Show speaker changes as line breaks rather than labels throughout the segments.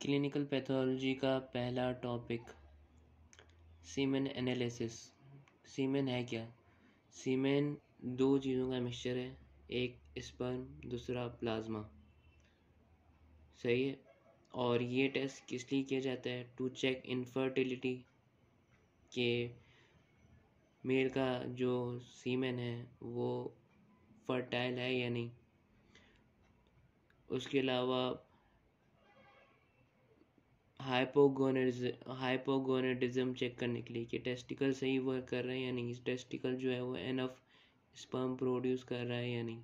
Clinical pathology का पहला topic semen analysis. सीमेन है क्या? सीमेन दो चीज़ों का मिक्सचर है, एक स्पर्म दूसरा प्लाज्मा। सही है। और ये टेस्ट किस लिए किया जाता है? टू चेक इनफर्टिलिटी के मेल का जो सीमेन है वो फर्टाइल है या नहीं। उसके अलावा हाइपोगोनेडिज्म चेक करने के लिए कि टेस्टिकल सही वर्क कर रहे हैं या नहीं, टेस्टिकल जो है वो एनफ स्पर्म प्रोड्यूस कर रहा है या नहीं,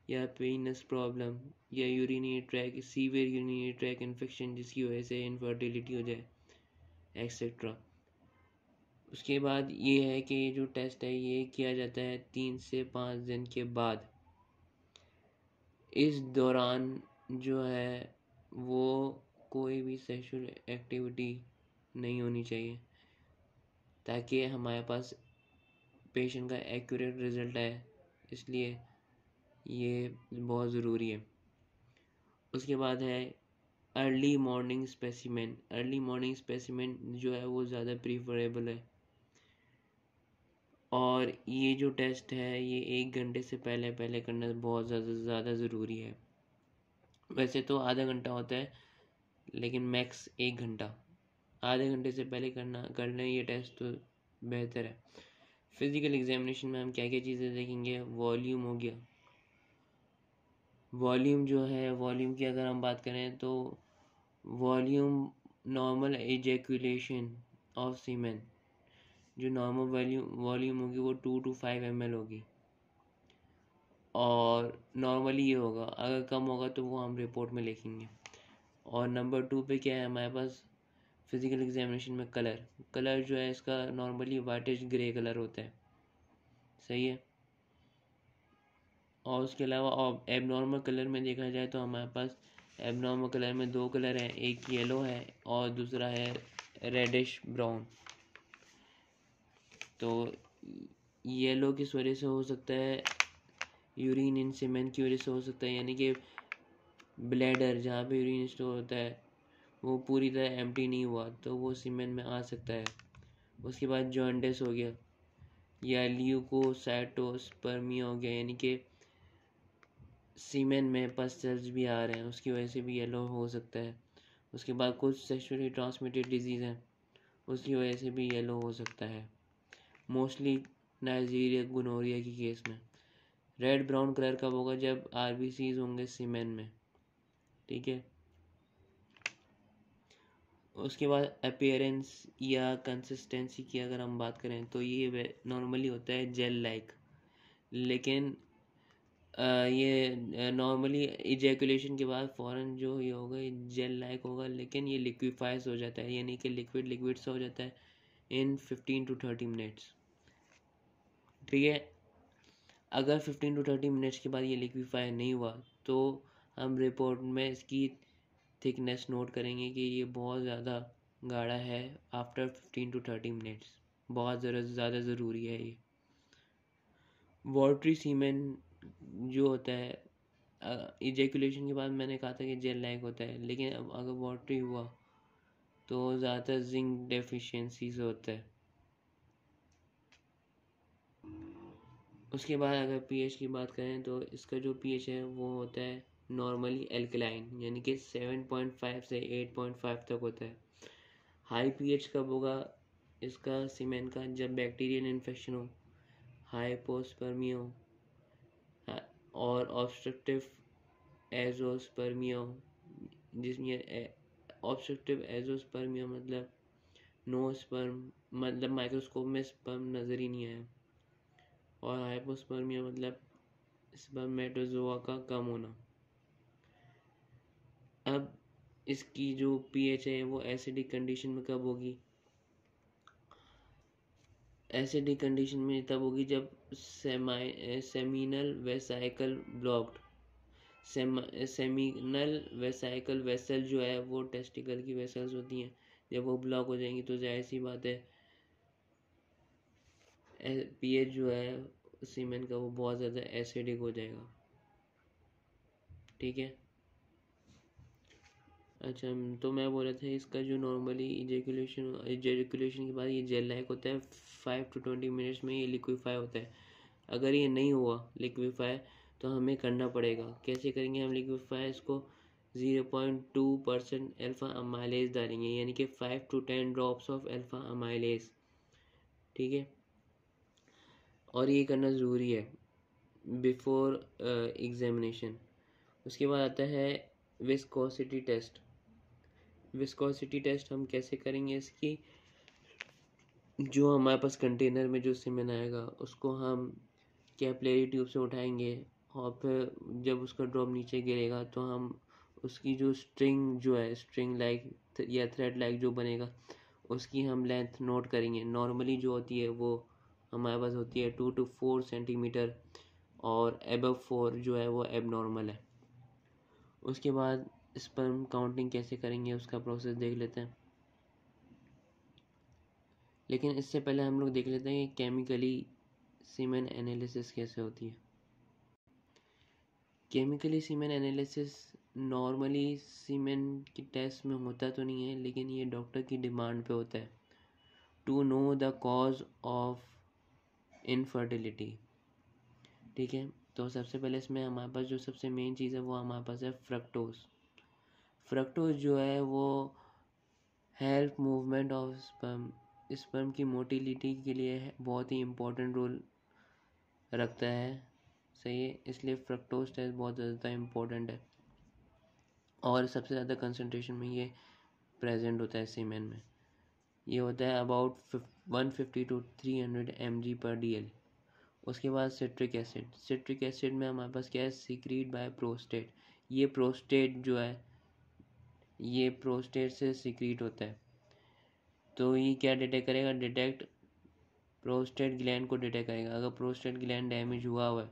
या पेनिस प्रॉब्लम या urinary track severe urinary track infection जिसकी वजह से इनफर्टिलिटी हो जाए एक्सेट्रा। उसके बाद ये है कि ये जो टेस्ट है ये किया जाता है 3 से 5 दिन के बाद। इस दौरान जो है वो कोई भी सेक्सुअल एक्टिविटी नहीं होनी चाहिए ताकि हमारे पास पेशेंट का एक्यूरेट रिजल्ट आए, इसलिए ये बहुत ज़रूरी है। उसके बाद है early morning specimen. Early morning specimen जो है वो ज़्यादा प्रीफरेबल है और ये जो टेस्ट है ये 1 घंटे से पहले पहले करना बहुत ज़्यादा ज़रूरी है। वैसे तो आधा घंटा होता है लेकिन मैक्स 1 घंटा। आधे घंटे से पहले कर लें ये टेस्ट तो बेहतर है। फिज़िकल एग्जामिनेशन में हम क्या क्या चीज़ें देखेंगे? वॉल्यूम हो गया। वॉल्यूम जो है, वॉल्यूम की अगर हम बात करें तो वॉल्यूम नॉर्मल एजैकुलेशन ऑफ सीमेन, जो नॉर्मल वॉल्यूम होगी वो 2 to 5 ml होगी और नॉर्मली ये होगा। अगर कम होगा तो वो हम रिपोर्ट में लिखेंगे। और नंबर 2 पे क्या है हमारे पास फिज़िकल एग्जामिनेशन में? कलर जो है इसका नॉर्मली वाइटिश ग्रे कलर होता है। सही है। और उसके अलावा एबनॉर्मल कलर में देखा जाए तो हमारे पास एबनॉर्मल कलर में 2 कलर हैं, एक येलो है और दूसरा है रेडिश ब्राउन। तो येलो किस वजह से हो सकता है? यूरिन इन सीमेन की वजह से हो सकता है, यानी कि ब्लैडर जहाँ पे यूरिन स्टोर होता है वो पूरी तरह एम्प्टी नहीं हुआ तो वो सीमेन में आ सकता है। उसके बाद जॉन्डिस हो गया या ल्यूकोसाइटोस्पर्मिया हो गया, यानी कि सीमेन में पस सेल्स भी आ रहे हैं, उसकी वजह से भी येलो हो सकता है। उसके बाद कुछ सेक्सुअली ट्रांसमिटेड डिजीज़ हैं उसकी वजह से भी येलो हो सकता है, मोस्टली नाइजीरिया गोनोरिया की केस में। रेड ब्राउन कलर कब होगा? जब आरबीसीज होंगे सीमेन में। ठीक है। उसके बाद अपीयरेंस या कंसिस्टेंसी की अगर हम बात करें तो ये नॉर्मली होता है जेल लाइक, लेकिन ये नॉर्मली इजैकुलेशन के बाद फ़ौरन जो ये होगा ये जेल लाइक होगा, लेकिन ये लिक्विफाइज हो जाता है, यानी कि लिक्विड सा हो जाता है इन 15 to 30 मिनट्स। ठीक है। अगर 15 to 30 मिनट्स के बाद ये लिक्विफाई नहीं हुआ तो हम रिपोर्ट में इसकी थिकनेस नोट करेंगे कि ये बहुत ज़्यादा गाढ़ा है आफ्टर 15 to 30 मिनट्स। बहुत ज़्यादा ज़रूरी है ये। वाटरी सीमेन जो होता है इजैकुलेशन के बाद मैंने कहा था कि जेल लाइक होता है, लेकिन अब अगर वाटरी हुआ तो ज़्यादातर जिंक डेफिशिएंसी से होता है। उसके बाद अगर पीएच की बात करें तो इसका जो पीएच है वो होता है नॉर्मली एल्कलाइन, यानी कि 7.5 से 8.5 तक होता है। हाई पीएच कब होगा इसका सीमेन का? जब बैक्टीरियल इन्फेक्शन हो, हाइपोस्पर्मिया हो और ऑब्स्ट्रक्टिव एजोस्पर्मिया हो, जिसमें ऑब्स्ट्रक्टिव एजोस्पर्मिया मतलब नो स्पर्म, मतलब माइक्रोस्कोप में स्पर्म नज़र ही नहीं आया, और हाइपोस्पर्मिया मतलब स्पर्मेटोजोआ का कम होना। अब इसकी जो पीएच है वो एसिडिक कंडीशन में कब होगी? एसिडिक कंडीशन में तब होगी जब seminal vesicle blocked. Seminal vesicle vessel जो है वो टेस्टिकल की वेसल्स होती हैं, जब वो ब्लॉक हो जाएंगी तो जाहिर सी बात है पीएच जो है सीमेन का वो बहुत ज़्यादा एसिडिक हो जाएगा। ठीक है। अच्छा, तो मैं बोल रहा था इसका जो नॉर्मली इजेकुलेशन के बाद ये जेल लाइक होता है, 5 to 20 मिनट्स में ये लिक्विफाई होता है। अगर ये नहीं हुआ लिक्विफाई तो हमें करना पड़ेगा। कैसे करेंगे हम लिक्विफाई इसको? 0.2% अल्फा अमाइलेज डालेंगे, यानी कि 5 to 10 drops of alpha amylase. ठीक है, और ये करना ज़रूरी है बिफोर एग्जामिनेशन। उसके बाद आता है विस्कोसिटी टेस्ट। विस्कोसिटी टेस्ट हम कैसे करेंगे इसकी? जो हमारे पास कंटेनर में जो सीमेंट आएगा उसको हम कैपिलरी ट्यूब से उठाएंगे, और फिर जब उसका ड्रॉप नीचे गिरेगा तो हम उसकी जो स्ट्रिंग जो है, स्ट्रिंग लाइक या थ्रेड लाइक जो बनेगा, उसकी हम लेंथ नोट करेंगे। नॉर्मली जो होती है वो हमारे पास होती है 2 to 4 सेंटीमीटर, और एबव 4 जो है वो एब नॉर्मल है। उसके बाद स्पर्म काउंटिंग कैसे करेंगे उसका प्रोसेस देख लेते हैं। लेकिन इससे पहले हम लोग देख लेते हैं कि केमिकली सीमेन एनालिसिस कैसे होती है। केमिकली सीमेन एनालिसिस नॉर्मली सीमेन की टेस्ट में होता तो नहीं है, लेकिन ये डॉक्टर की डिमांड पे होता है, to know the cause of infertility. ठीक है, तो सबसे पहले इसमें हमारे पास जो सबसे मेन चीज़ है वो हमारे पास है फ्रक्टोज। फ्रक्टोज जो है वो help movement of sperm, sperm की मोटिलिटी के लिए बहुत ही इम्पोर्टेंट रोल रखता है। सही है, इसलिए फ्रक्टोज टेस्ट बहुत ज़्यादा इम्पोर्टेंट है, और सबसे ज़्यादा कंसनट्रेशन में ये प्रेजेंट होता है सीमेन में। ये होता है अबाउट 150 to 300 mg/dl। उसके बाद सिट्रिक एसिड। सिट्रिक एसिड में हमारे पास क्या है? Secrete by prostate. ये प्रोस्टेट जो है, ये प्रोस्टेट से सीक्रेट होता है। तो ये क्या डिटेक्ट करेगा? डिटेक्ट प्रोस्टेट ग्लैंड को डिटेक्ट करेगा। अगर प्रोस्टेट ग्लैंड डैमेज हुआ है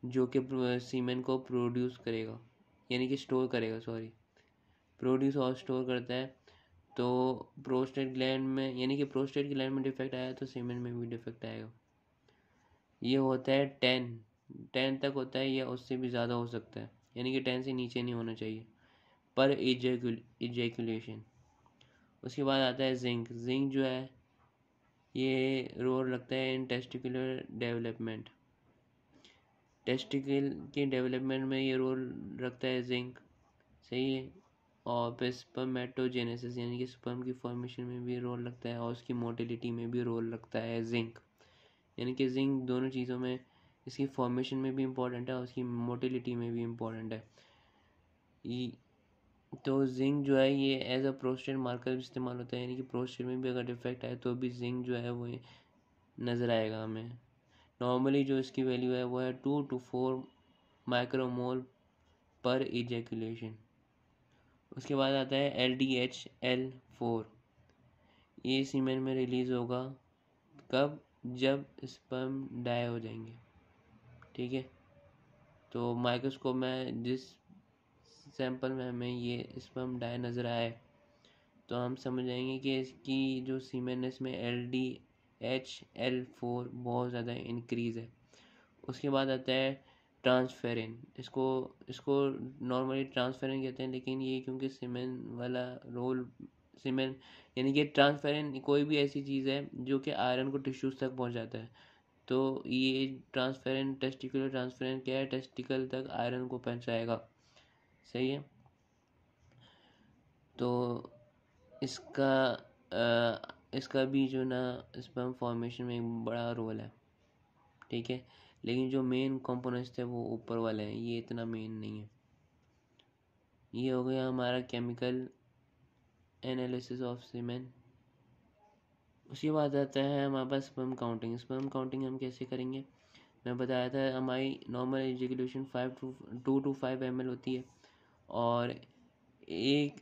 जो कि सीमेन को प्रोड्यूस करेगा, यानी कि स्टोर करेगा, सॉरी, प्रोड्यूस और स्टोर करता है, तो प्रोस्टेट ग्लैंड में, यानी कि प्रोस्टेट ग्लैंड में डिफेक्ट आया तो सीमेन में भी डिफेक्ट आएगा। ये होता है 10 तक होता है, या उससे भी ज़्यादा हो सकता है, यानी कि 10 से नीचे नहीं होना चाहिए पर इजैकुलेशन। उसके बाद आता है जिंक। जिंक जो है ये रोल रखता है इन टेस्टिकुलर डेवलपमेंट। टेस्टिकल के डेवलपमेंट में ये रोल रखता है जिंक। सही है, और फिर स्पर्मेटोजेनेसिस, यानी कि स्पर्म की फॉर्मेशन में भी रोल रखता है, और उसकी मोटिलिटी में भी रोल रखता है जिंक। यानी कि जिंक दोनों चीज़ों में, इसकी फॉर्मेशन में भी इम्पोर्टेंट है और उसकी मोटिलिटी में भी इम्पोर्टेंट है। तो जिंक जो है ये एज अ प्रोस्टेट मार्कर इस्तेमाल होता है, यानी कि प्रोस्टेट में भी अगर डिफेक्ट आए तो भी जिंक जो है वो नज़र आएगा हमें। नॉर्मली जो इसकी वैल्यू है वो है 2 to 4 माइक्रोमोल पर इजैकुलेशन। उसके बाद आता है LDHL4। ये सीमेन में रिलीज़ होगा कब? जब स्पर्म डाई हो जाएंगे। ठीक है, तो माइक्रोस्कोप में जिस सैंपल में हमें ये स्पर्म डाई नज़र आए तो हम समझ जाएंगे कि इसकी जो सीमेननेस में LDHL4 बहुत ज़्यादा इंक्रीज़ है। उसके बाद आता है ट्रांसफेरिन। इसको इसको नॉर्मली ट्रांसफेरिन कहते हैं, लेकिन ये क्योंकि सीमेन वाला रोल, सीमेन यानी कि ट्रांसफेरिन कोई भी ऐसी चीज़ है जो कि आयरन को टिश्यूज़ तक पहुंचाता है। तो ये ट्रांसफेरेंट, टेस्टिकुलर ट्रांसफेरेंट क्या है? टेस्टिकल तक आयरन को पहुंचाएगा। सही है, तो इसका भी जो ना स्पर्म फॉर्मेशन में एक बड़ा रोल है। ठीक है, लेकिन जो मेन कंपोनेंट्स थे वो ऊपर वाले हैं, ये इतना मेन नहीं है। ये हो गया हमारा केमिकल एनालिसिस ऑफ सीमेन। उसके बाद आता है हमारे पास स्पर्म काउंटिंग। स्पर्म काउंटिंग हम कैसे करेंगे? मैं बताया था हमारी नॉर्मल एजिकुलेशन 2 to 5 ml होती है, और एक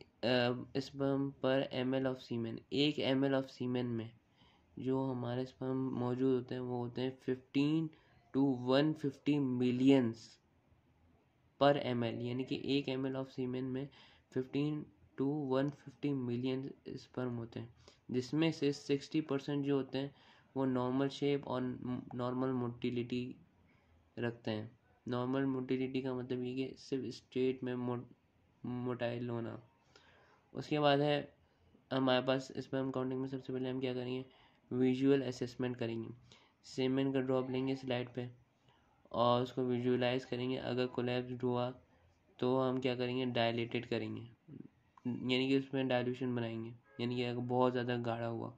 स्पर्म पर ml of semen, 1 ml of semen में जो हमारे स्पर्म मौजूद होते हैं वो होते हैं 15 to 150 मिलियंस पर ml, यानी कि 1 ml ऑफ सीमेन में 15 to 150 मिलियन स्पर्म होते हैं, जिसमें से 60% जो होते हैं वो नॉर्मल शेप और नॉर्मल मोटिलिटी रखते हैं। नॉर्मल मोटिलिटी का मतलब ये कि सिर्फ स्ट्रेट में मोटाइल होना। उसके बाद है हमारे पास स्पर्म काउंटिंग में सबसे पहले हम क्या करेंगे, विजुअल असेसमेंट करेंगे। सीमेन का ड्रॉप लेंगे स्लाइड पे और उसको विजुअलाइज करेंगे। अगर कोलैप्स हुआ तो हम क्या करेंगे, डायलेटेड करेंगे, यानी कि उसमें डाइल्यूशन बनाएंगे। यानी कि अगर बहुत ज़्यादा गाढ़ा हुआ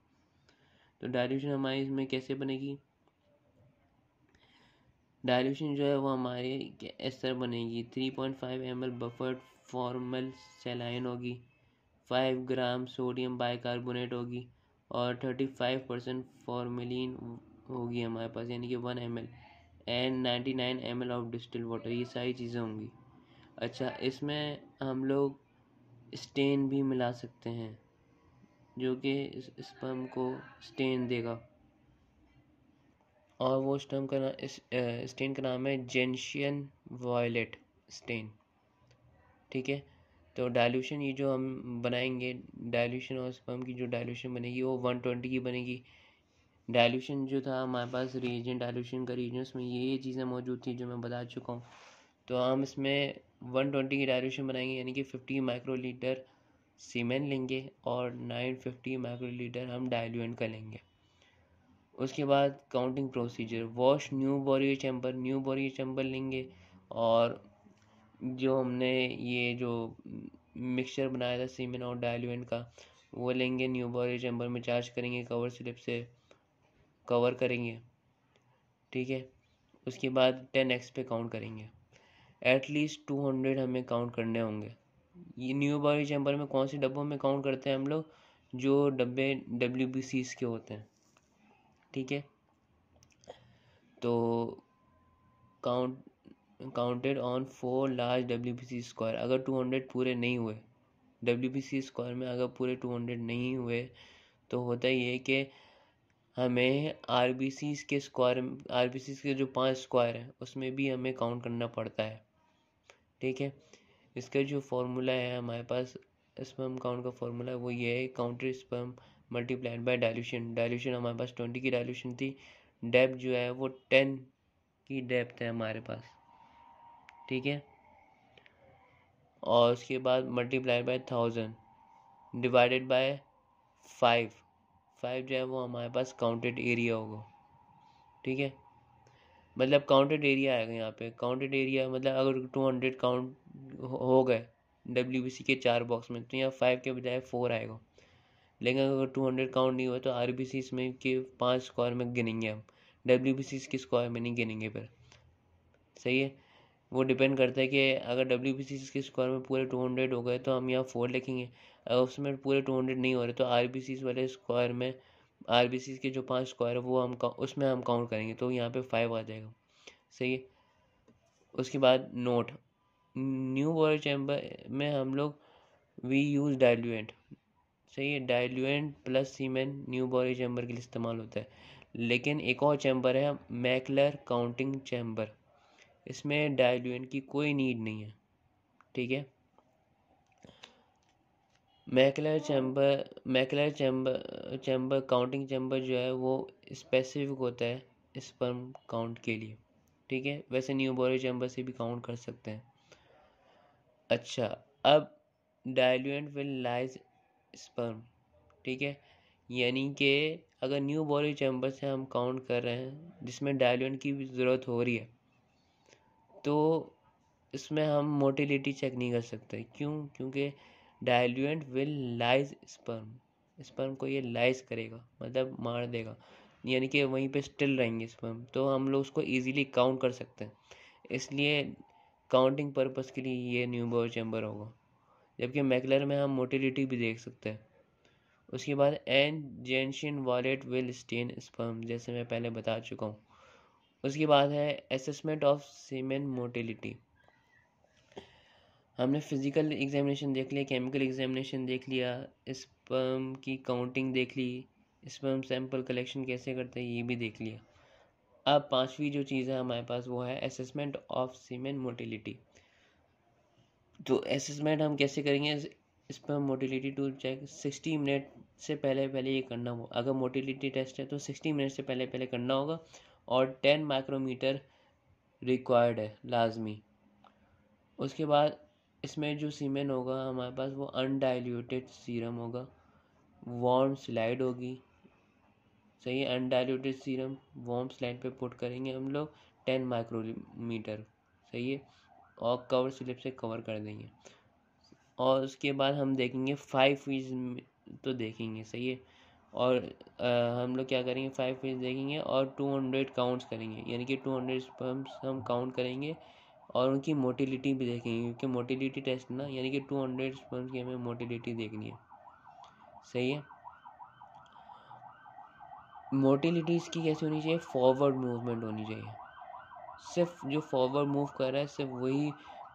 तो डाइल्यूशन हमारी इसमें कैसे बनेगी, डाइल्यूशन जो है वो हमारे इस तरह बनेगी। 3.5 ml बफर्ड फॉर्मल सैलाइन होगी, 5 ग्राम सोडियम बाइकार्बोनेट होगी और 35% फॉर्मेलिन होगी हमारे पास, यानी कि 1 ml and 99 ml of distil water. ये सारी चीज़ें होंगी। अच्छा, इसमें हम लोग स्टेन भी मिला सकते हैं जो कि स्पर्म को स्टेन देगा, और वो स्टेन का नाम है जेंशियन वॉयलेट स्टेन। ठीक है, तो डाइल्यूशन ये जो हम बनाएंगे, डाइल्यूशन और स्पर्म की जो डाइल्यूशन बनेगी वो 120 की बनेगी। डाइल्यूशन जो था हमारे पास, रीएजेंट डाइल्यूशन का रीजन, उसमें ये चीज़ें मौजूद थी जो मैं बता चुका हूँ। तो हम इसमें 120 की डाइल्यूशन बनाएंगे, यानी कि 50 माइक्रोलीटर सीमेन लेंगे और 950 माइक्रोलीटर हम डाइल्यूएंट का लेंगे। उसके बाद काउंटिंग प्रोसीजर, वॉश न्यू बोरियो चैम्बर लेंगे और जो हमने ये जो मिक्सचर बनाया था सीमेन और डाइल्यूएंट का वो लेंगे, न्यू बोरियो चैम्बर में चार्ज करेंगे, कवर स्लिप से कवर करेंगे। ठीक है, उसके बाद 10x पे काउंट करेंगे। एटलीस्ट 200 हमें काउंट करने होंगे। ये न्यू बोरियो चैम्बर में कौन से डब्बों में काउंट करते हैं हम लोग, जो डब्बे WBCs के होते हैं। ठीक है, तो counted on 4 large WBC square. अगर 200 पूरे नहीं हुए, WBC स्क्वायर में अगर पूरे 200 नहीं हुए तो होता ये है कि हमें RBCs के जो 5 स्क्वायर हैं उसमें भी हमें काउंट करना पड़ता है। ठीक है, इसका जो फॉर्मूला है हमारे पास, स्पर्म काउंट का फॉर्मूला है वो ये है, counted sperm multiplied by dilution हमारे पास 20 की डाइल्यूशन थी, डेप्थ जो है वो 10 की डेप्थ है हमारे पास। ठीक है, और उसके बाद मल्टीप्लाई बाय 1000 डिवाइडेड बाय 5 जो है वो हमारे पास काउंटेड एरिया होगा। ठीक है, मतलब काउंटेड एरिया आएगा यहाँ पे। काउंटेड एरिया मतलब अगर 200 काउंट हो गए WBC के 4 बॉक्स में तो यहाँ 5 के बजाय 4 आएगा। लेकिन अगर 200 काउंट नहीं हुआ तो RBC में के 5 स्क्वायर में गिनेंगे हम, WBC के स्क्वायर में नहीं गिनेंगे फिर। सही है, वो डिपेंड करता है कि अगर WBC के स्क्वायर में पूरे 200 हो गए तो हम यहाँ 4 लिखेंगे, अगर उसमें पूरे 200 नहीं हो रहे तो RBC वाले स्क्वायर में, RBC के जो 5 स्क्वायर है वो हम उसमें हम काउंट करेंगे तो यहाँ पे 5 आ जाएगा। सही है, उसके बाद नोट, न्यू बोरियो चैम्बर में हम लोग वी यूज़ डाइल्यूएंट। सही है, डाइल्यूएंट प्लस सीमेन न्यू बोरियो चैम्बर के लिए इस्तेमाल होता है। लेकिन एक और चैम्बर है मैकलर काउंटिंग चैम्बर, इसमें डाइल्यूएंट की कोई नीड नहीं है। ठीक है, मैकलर चैम्बर काउंटिंग चैम्बर जो है वो स्पेसिफिक होता है स्पर्म काउंट के लिए। ठीक है, वैसे न्यू बोरियो चैम्बर से भी काउंट कर सकते हैं। अच्छा, अब डाइल्यूएंट विल लाइज स्पर्म। ठीक है, यानी कि अगर न्यू बोरियो चैम्बर से हम काउंट कर रहे हैं जिसमें डाइल्यूएंट की भी ज़रूरत हो रही है तो इसमें हम मोटिलिटी चेक नहीं कर सकते। क्यों? क्योंकि डाइल्यूएंट विल लाइज स्पर्म को ये लाइज करेगा, मतलब मार देगा, यानी कि वहीं पे स्टिल रहेंगे स्पर्म, तो हम लोग उसको इजीली काउंट कर सकते हैं। इसलिए काउंटिंग पर्पस के लिए ये न्यू बोरियो चैम्बर होगा, जबकि मैकलर में हम मोटिलिटी भी देख सकते हैं। उसके बाद and gentian violet will stain sperm, जैसे मैं पहले बता चुका हूँ। उसके बाद है असेसमेंट ऑफ सीमेन मोटिलिटी। हमने फिजिकल एग्जामिनेशन देख लिया, केमिकल एग्जामिनेशन देख लिया, स्पर्म की काउंटिंग देख ली, स्पर्म सैंपल कलेक्शन कैसे करते हैं ये भी देख लिया। अब पांचवी जो चीज़ है हमारे पास वो है असेसमेंट ऑफ सीमेन मोटिलिटी। तो असेसमेंट हम कैसे करेंगे, sperm motility to check 60 minute से पहले ये करना हो। अगर मोटिलिटी टेस्ट है तो 60 मिनट से पहले करना होगा और 10 माइक्रोमीटर रिक्वायर्ड है लाजमी। उसके बाद इसमें जो सीमेन होगा हमारे पास वो अनडाइल्यूटेड सीरम होगा, वार्म स्लाइड होगी, सही है। अनडाइल्यूटेड सीरम वार्म स्लाइड पे पुट करेंगे हम लोग 10 माइक्रोमीटर, सही है, और कवर स्लिप से कवर कर देंगे। और उसके बाद हम देखेंगे 5 फीस तो देखेंगे, सही है। और हम लोग क्या करेंगे, 5 फीस देखेंगे और 200 काउंट्स करेंगे, यानी कि 200 स्पर्म्स हम काउंट करेंगे और उनकी मोटिलिटी भी देखेंगे, क्योंकि मोटिलिटी टेस्ट ना, यानी कि 200 स्पर्म्स की हमें मोटिलिटी देखनी है, सही है। मोटिलिटी इसकी कैसी होनी चाहिए, फॉरवर्ड मूवमेंट होनी चाहिए। सिर्फ जो फॉरवर्ड मूव कर रहा है सिर्फ वही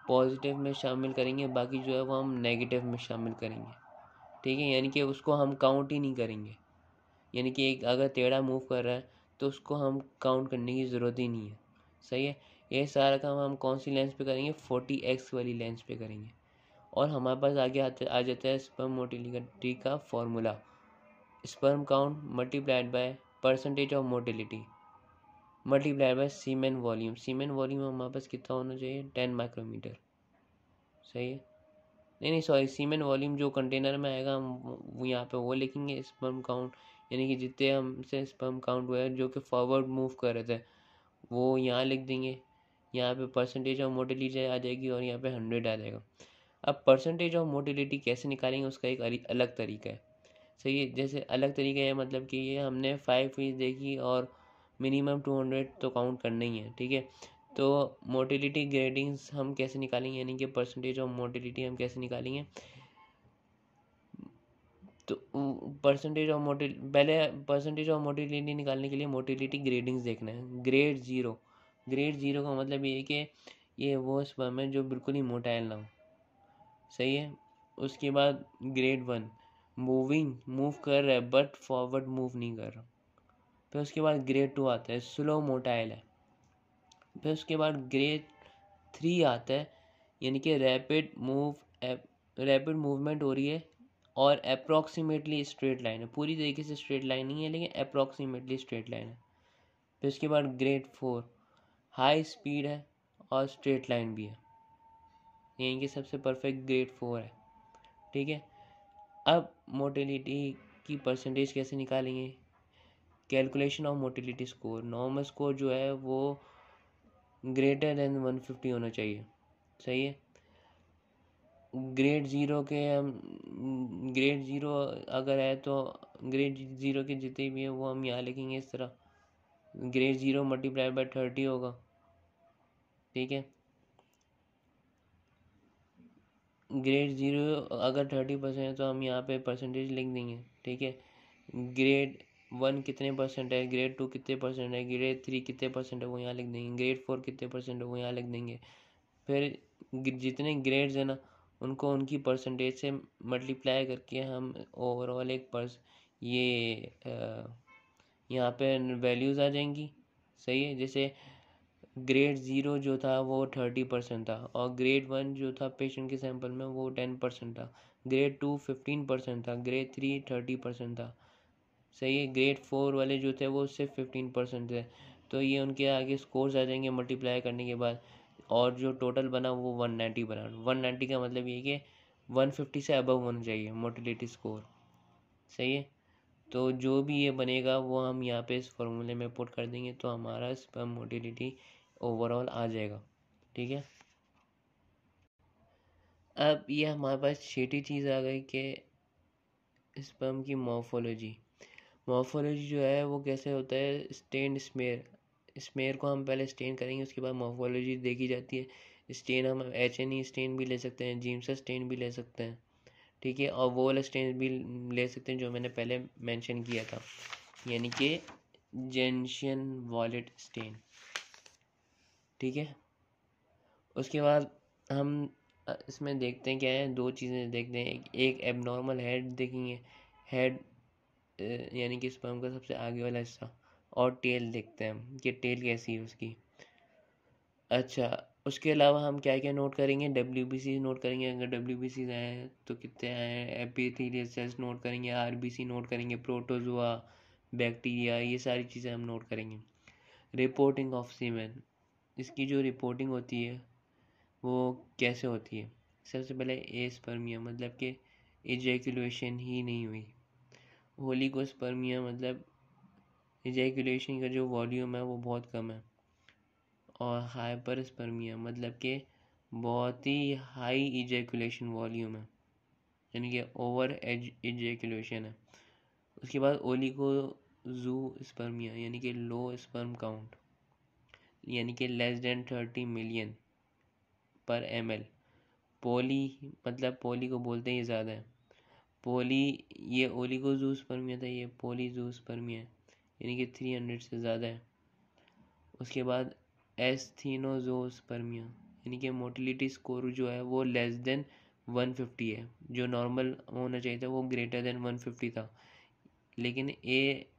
पॉजिटिव में शामिल करेंगे, बाकी जो है वो हम नेगेटिव में शामिल करेंगे, ठीक है। यानी कि उसको हम काउंट ही नहीं करेंगे, यानी कि एक अगर टेढ़ा मूव कर रहा है तो उसको हम काउंट करने की ज़रूरत ही नहीं है, सही है। ये सारा काम हम कौन सी लेंस पे करेंगे, 40x वाली लेंस पे करेंगे। और हमारे पास आगे आ जाता है स्पर्म मोटिलिटी का formula, sperm count multiplied by percentage of motility multiplied by semen volume. Semen volume हमारे पास कितना होना चाहिए, 10 माइक्रोमीटर, सही है। नहीं सॉरी, सीमेन वॉल्यूम जो कंटेनर में आएगा हम यहाँ पे वो लिखेंगे, स्पर्म काउंट यानी कि जितने हमसे स्पर्म काउंट हुआ है जो कि फॉरवर्ड मूव कर रहे थे वो यहाँ लिख देंगे। यहाँ पे परसेंटेज ऑफ मोटिलिटी आ जाएगी और यहाँ पे 100 आ जाएगा। अब परसेंटेज ऑफ मोटिलिटी कैसे निकालेंगे उसका एक अलग तरीका है, सही है। जैसे अलग तरीका है, मतलब कि ये हमने 5 फीस देखी और मिनिमम 200 तो काउंट करना ही है, ठीक है। तो मोटिलिटी ग्रेडिंग्स हम कैसे निकालेंगे, यानी कि परसेंटेज ऑफ मोटिलिटी हम कैसे निकालेंगे, तो पहले परसेंटेज ऑफ मोटिलिटी निकालने के लिए मोटिलिटी ग्रेडिंग्स देखना है। ग्रेड जीरो का मतलब ये है कि ये वो स्पर्म है जो बिल्कुल ही मोटाइल ना हो, सही है। उसके बाद ग्रेड 1 मूव कर रहा है बट फॉरवर्ड मूव नहीं कर रहा। फिर उसके बाद ग्रेड 2 आता है, स्लो मोटाइल है। फिर उसके बाद ग्रेड 3 आता है, यानी कि रैपिड मूवमेंट हो रही है और अप्रॉक्सीमेटली स्ट्रेट लाइन है, पूरी तरीके से स्ट्रेट लाइन नहीं है लेकिन अप्रॉक्सीमेटली स्ट्रेट लाइन है। फिर उसके बाद ग्रेड 4 हाई स्पीड है और स्ट्रेट लाइन भी है, यानी कि सबसे परफेक्ट ग्रेड 4 है, ठीक है। अब मोटिलिटी की परसेंटेज कैसे निकालेंगे, calculation of motility score. Normal score जो है वो ग्रेटर देन 150 होना चाहिए, सही है। ग्रेड ज़ीरो अगर है तो ग्रेड ज़ीरो के जितने भी हैं वो हम यहाँ लिखेंगे इस तरह, ग्रेड 0 मल्टीप्लाई बाय 30 होगा, ठीक है। ग्रेड 0 अगर 30% है तो हम यहाँ पे परसेंटेज लिख देंगे, ठीक है। ग्रेड 1 कितने परसेंट है, ग्रेड 2 कितने परसेंट है, ग्रेड 3 कितने परसेंट है वो यहाँ लिख देंगे, ग्रेड 4 कितने परसेंट है वो यहाँ लिख देंगे। फिर जितने ग्रेड्स हैं ना उनको उनकी परसेंटेज से मल्टीप्लाई करके हम ओवरऑल ये यहाँ पे वैल्यूज़ आ जाएंगी, सही है। जैसे ग्रेड 0 जो था वो 30% था और ग्रेड 1 जो था पेशेंट के सैंपल में वो 10% था, ग्रेड 2 15% था, ग्रेड 3 30% था, सही है। ग्रेड 4 वाले जो थे वो सिर्फ 15% थे। तो ये उनके आगे स्कोर्स आ जाएंगे मल्टीप्लाई करने के बाद, और जो टोटल बना वो 190 बना। 190 का मतलब ये कि 150 से अबव होना चाहिए मोटिलिटी स्कोर, सही है। तो जो भी ये बनेगा वो हम यहाँ पे इस फॉर्मूले में पुट कर देंगे तो हमारा स्पर्म मोटिलिटी ओवरऑल आ जाएगा, ठीक है। अब ये हमारे पास छठी चीज़ आ गई कि स्पर्म की मॉर्फोलॉजी जो है वो कैसे होता है, स्टेन स्मेयर को हम पहले स्टेन करेंगे, उसके बाद मॉर्फोलॉजी देखी जाती है। स्टेन हम HNE स्टेन भी ले सकते हैं, जीमसा स्टेन भी ले सकते हैं, ठीक है। और वो वाला स्टेन भी ले सकते हैं जो मैंने पहले मेंशन किया था, यानी कि जेंशियन वॉलेट स्टेन, ठीक है। उसके बाद हम इसमें देखते हैं क्या है, दो चीज़ें देखते हैं, एक एबनॉर्मल हेड देखेंगे, हेड यानी कि स्पर्म का सबसे आगे वाला हिस्सा, और टेल देखते हैं कि टेल कैसी है उसकी। अच्छा, उसके अलावा हम क्या क्या नोट करेंगे, WBC नोट करेंगे, अगर WBC आए तो कितने आए, एपिथेलियल सेल्स नोट करेंगे, RBC नोट करेंगे, प्रोटोजोआ, बैक्टीरिया, ये सारी चीज़ें हम नोट करेंगे। रिपोर्टिंग ऑफ सीमेन, इसकी जो रिपोर्टिंग होती है वो कैसे होती है, सबसे पहले एस्पर्मिया मतलब कि इजैकुलेशन ही नहीं हुई। ओलिगोस्पर्मिया मतलब इजैकुलेशन का जो वॉल्यूम है वो बहुत कम है। और हाइपरस्पर्मिया मतलब कि बहुत ही हाई इजैकुलेशन वॉल्यूम है, यानी कि ओवर इजैकुलेशन है। उसके बाद ओलिगोजूस्पर्मिया यानी कि लो स्पर्म काउंट, यानी कि लेस देन 30 मिलियन पर ml। पोली मतलब पोली को बोलते हैं ये ज़्यादा है। पोली ये ओलिगोजूस्पर्मिया था, ये पॉलीजूस्पर्मिया है, यानी कि 300 से ज़्यादा है। उसके बाद एस्थीनोजोस्पर्मिया यानी कि मोटिलिटी स्कोर जो है वो लेस देन 150 है। जो नॉर्मल होना चाहिए था वो ग्रेटर देन 150 था, लेकिन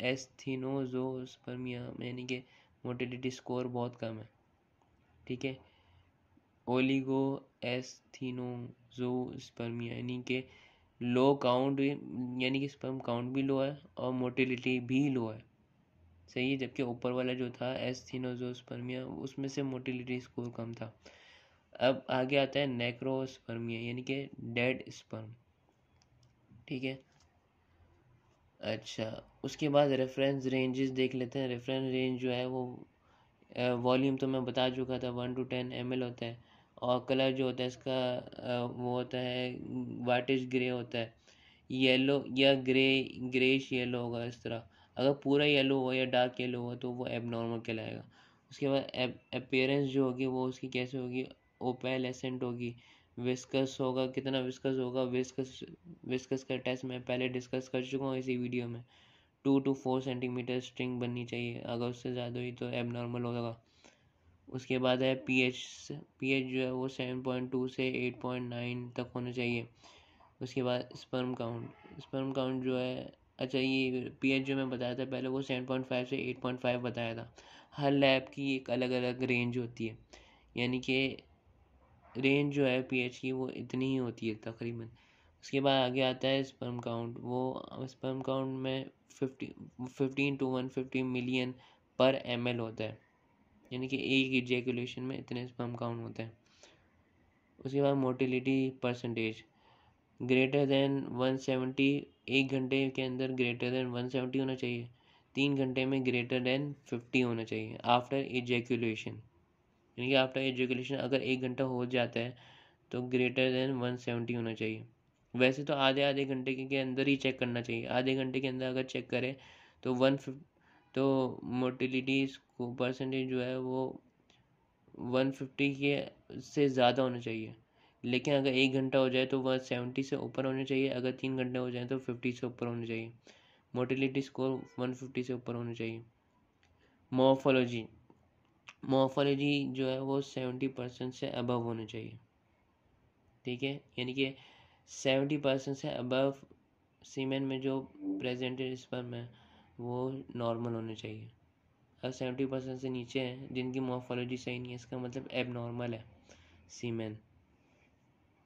एस्थीनोजोस्पर्मिया यानी कि मोटिलिटी स्कोर बहुत कम है। ठीक है। ओलिगो एस्थीनोजोस्पर्मिया यानी कि लो काउंट, यानी कि स्पर्म काउंट भी लो है और मोटिलिटी भी लो है, सही है। जबकि ऊपर वाला जो था एस्थीनोजोस्पर्मिया उसमें से मोटिलिटी स्कोर कम था। अब आगे आता है नेक्रोस्पर्मिया यानी कि डेड स्पर्म। ठीक है। अच्छा, उसके बाद रेफरेंस रेंजेस देख लेते हैं। रेफरेंस रेंज जो है वो वॉल्यूम तो मैं बता चुका था 1 to 10 ml होता है। और कलर जो होता है इसका वो होता है वाइटिश ग्रे होता है, येलो या ग्रेश येलो होगा इस तरह। अगर पूरा येलो हो या डार्क येलो हो तो वो एबनॉर्मल कहलाएगा। उसके बाद अपीयरेंस जो होगी वो उसकी कैसे होगी, ओपेलेसेंट होगी। विस्कस होगा, कितना विस्कस होगा, विस्कस का टेस्ट मैं पहले डिस्कस कर चुका हूँ इसी वीडियो में। 2 to 4 सेंटीमीटर स्ट्रिंग बननी चाहिए, अगर उससे ज़्यादा हुई तो एबनॉर्मल होगा। उसके बाद है पीएच। पीएच जो है वो 7.2 से 8.9 तक होना चाहिए। उसके बाद स्पर्म काउंट जो है, अच्छा ये पीएच जो मैं बताया था पहले वो 7.5 से 8.5 बताया था। हर लैब की एक अलग अलग रेंज होती है, यानी कि रेंज जो है पीएच की वो इतनी ही होती है तकरीबन। उसके बाद आगे आता है स्पर्म काउंट। वो स्पर्म काउंट में 15 to 150 मिलियन पर ml होता है, यानी कि एक इजैकुलेशन में इतने स्पर्म काउंट होते हैं। उसके बाद मोटिलिटी परसेंटेज ग्रेटर देन 170, 1 घंटे के अंदर ग्रेटर देन 170 होना चाहिए। 3 घंटे में ग्रेटर देन 50 होना चाहिए आफ्टर इजैकुलेशन, यानी कि आफ्टर एजुकेशन अगर 1 घंटा हो जाता है तो ग्रेटर देन 170 होना चाहिए। वैसे तो आधे आधे घंटे के अंदर ही चेक करना चाहिए। आधे घंटे के अंदर अगर चेक करें तो तो मोटिलिटी परसेंटेज जो है वो 150 के से ज़्यादा होना चाहिए। लेकिन अगर 1 घंटा हो जाए तो 170 से ऊपर होना चाहिए, अगर 3 घंटे हो जाए तो 50 से ऊपर होना चाहिए। मोटिलिटी स्कोर 150 से ऊपर होना चाहिए। मॉर्फोलॉजी जो है वो 70% से अबव होना चाहिए। ठीक है, यानी कि 70% से अबव सीमेन में जो प्रेजेंटेड स्पर्म है वो नॉर्मल होने चाहिए। अगर 70% से नीचे हैं जिनकी मॉर्फोलॉजी सही नहीं है, इसका मतलब एब नॉर्मल है सीमेन।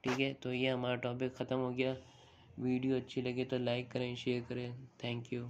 ठीक है, तो ये हमारा टॉपिक ख़त्म हो गया। वीडियो अच्छी लगे तो लाइक करें, शेयर करें। Thank you.